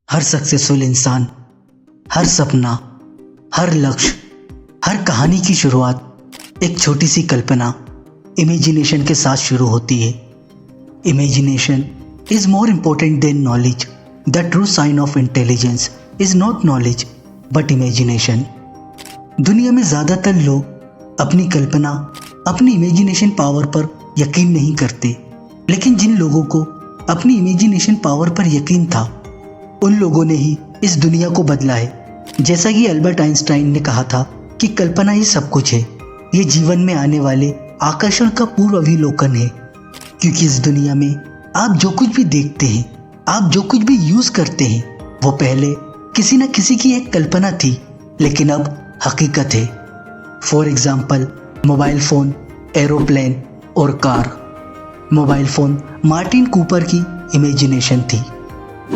हर successful इंसान, हर सपना, हर लक्ष्य, हर कहानी की शुरुआत एक छोटी सी कल्पना, इमेजिनेशन के साथ शुरू होती है। Imagination is more important than knowledge. The true sign of intelligence is not knowledge but imagination. दुनिया में ज़्यादातर लोग अपनी कल्पना, अपनी इमेजिनेशन पावर पर यकीन नहीं करते, लेकिन जिन लोगों को अपनी इमेजिनेशन पावर पर यकीन था, उन लोगों ने ही इस दुनिया को बदला है। जैसा कि अल्बर्ट आइंस्टाइन ने कहा था कि कल्पना ही सब कुछ है। ये जीवन में आने वाले आकर्षण का पूर्व अवलोकन है, क्योंकि इस दुनिया में आप जो कुछ भी देखते हैं, आप जो कुछ भी यूज करते हैं, वो पहले किसी न किसी की एक कल्पना थी, लेकिन अब हकीकत है। For example, mobile phone, aeroplane और car. Mobile phone Martin Cooper की इमेजिनेशन थी,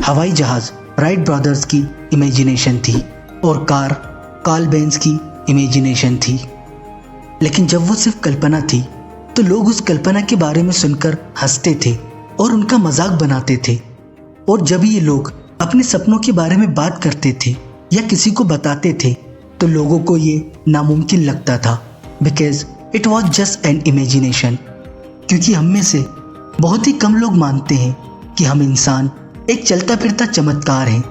हवाई जहाज राइट ब्रदर्स की इमेजिनेशन थी, और कार कार्ल बेंज की इमेजिनेशन थी। लेकिन जब वो सिर्फ कल्पना थी, तो लोग उस कल्पना के बारे में सुनकर हंसते थे और उनका मजाक बनाते थे। और जब ये लोग अपने सपनों के बारे में बात करते थे या किसी को बताते थे, तो लोगों को ये नामुमकिन लगता था, because it was just an imagination. क्योंकि हम में से बहुत ही कम लोग मानते हैं कि हम इंसान एक चलता फिरता चमत्कार हैं।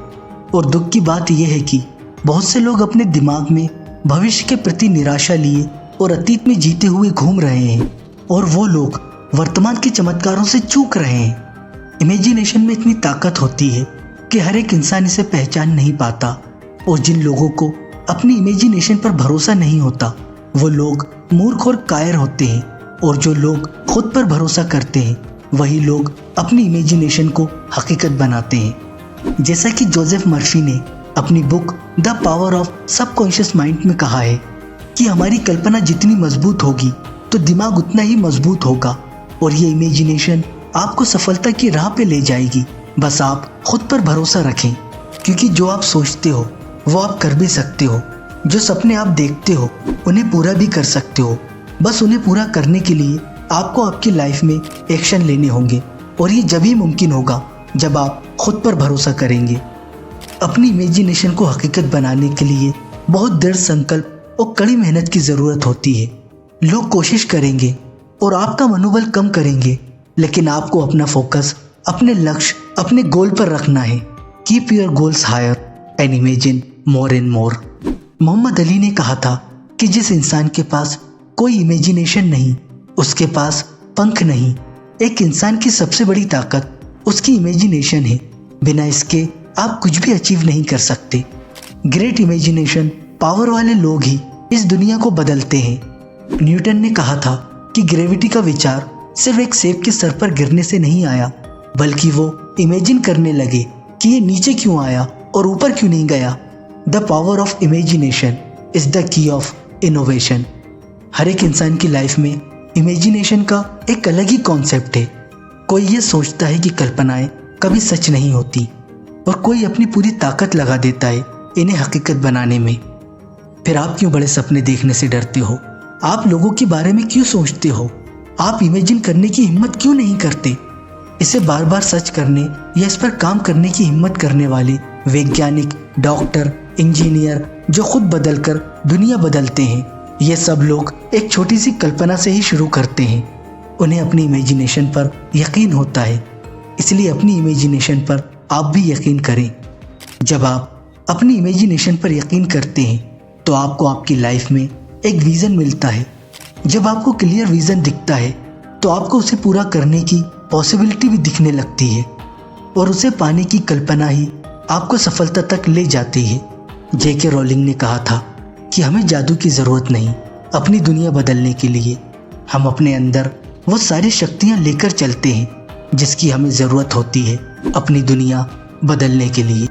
और दुख की बात यह है कि बहुत से लोग अपने दिमाग में भविष्य के प्रति निराशा लिए और अतीत में जीते हुए घूम रहे हैं, और वो लोग वर्तमान के चमत्कारों से चूक रहे हैं। इमेजिनेशन में इतनी ताकत होती है कि हर एक इंसान इसे पहचान नहीं पाता, और जिन लोगों को अपनी इमेजिनेशन पर भरोसा नहीं होता, वो लोग मूर्ख और कायर होते हैं। और जो लोग खुद पर भरोसा करते हैं, वही लोग अपनी इमेजिनेशन को हकीकत बनाते हैं। जैसा कि जोसेफ मर्फी ने अपनी book the power of subconscious mind में कहा है कि हमारी कल्पना जितनी मजबूत होगी, तो दिमाग उतना ही मजबूत होगा, और ये इमेजिनेशन आपको सफलता की राह पे ले जाएगी। बस आप खुद पर भरोसा रखें, क्योंकि जो आप सोचते हो वो आप कर भी सकते हो। जो सपने आप देखते हो उन्हें पूरा भी कर सकते हो। बस उन्हें पूरा करने के लिए आपको आपकी लाइफ में एक्शन लेने होंगे, और ये जब ही मुमकिन होगा जब आप खुद पर भरोसा करेंगे। अपनी इमेजिनेशन को हकीकत बनाने के लिए बहुत दृढ़ संकल्प और कड़ी मेहनत की ज़रूरत होती है। लोग कोशिश करेंगे और आपका मनोबल कम करेंगे, लेकिन आपको अपना फोकस, अपने लक्ष्य, अपने गोल पर रखना है। Keep your goals higher and imagine more and more. Mohammad Ali ने कहा था कि जिस इंसान के पास कोई इमेजिनेशन नहीं, उसके पास पंख नहीं। एक इंसान की सबसे बड़ी ताकत उसकी इमेजिनेशन है। बिना इसके आप कुछ भी अचीव नहीं कर सकते। ग्रेट इमेजिनेशन पावर वाले लोग ही इस दुनिया को बदलते हैं। न्यूटन ने कहा था कि ग्रेविटी का विचार सिर्फ एक सेब के सर पर गिरने से नहीं आया, बल्कि वो इमेजिन करने लगे कि ये नीचे क्यों आया और ऊपर क्यों नहीं गया। The power of imagination is the key of innovation. हर एक इंसान की लाइफ में इमेजिनेशन का एक अलग ही कॉन्सेप्ट है। कोई ये सोचता है कि कल्पनाएं कभी सच नहीं होती, और कोई अपनी पूरी ताकत लगा देता है इन्हें हकीकत बनाने में। फिर आप क्यों बड़े सपने देखने से डरते हो? आप लोगों के बारे में क्यों सोचते हो? आप इमेजिन करने की हिम्मत क्यों नहीं करते? इसे बार बार सर्च करने या इस पर काम करने की हिम्मत करने वाले वैज्ञानिक, डॉक्टर, इंजीनियर जो खुद बदलकर दुनिया बदलते हैं, ये सब लोग एक छोटी सी कल्पना से ही शुरू करते हैं। उन्हें अपनी इमेजिनेशन पर यकीन होता है, इसलिए अपनी इमेजिनेशन पर आप भी यकीन करें। जब आप अपनी इमेजिनेशन पर यकीन करते हैं, तो आपको आपकी लाइफ में एक विज़न मिलता है। जब आपको क्लियर विज़न दिखता है, तो आपको उसे पूरा करने की पॉसिबिलिटी भी दिखने लगती है, और उसे पाने की कल्पना ही आपको सफलता तक ले जाती है। J.K. रोलिंग ने कहा था कि हमें जादू की ज़रूरत नहीं अपनी दुनिया बदलने के लिए। हम अपने अंदर वो सारी शक्तियाँ लेकर चलते हैं जिसकी हमें ज़रूरत होती है अपनी दुनिया बदलने के लिए।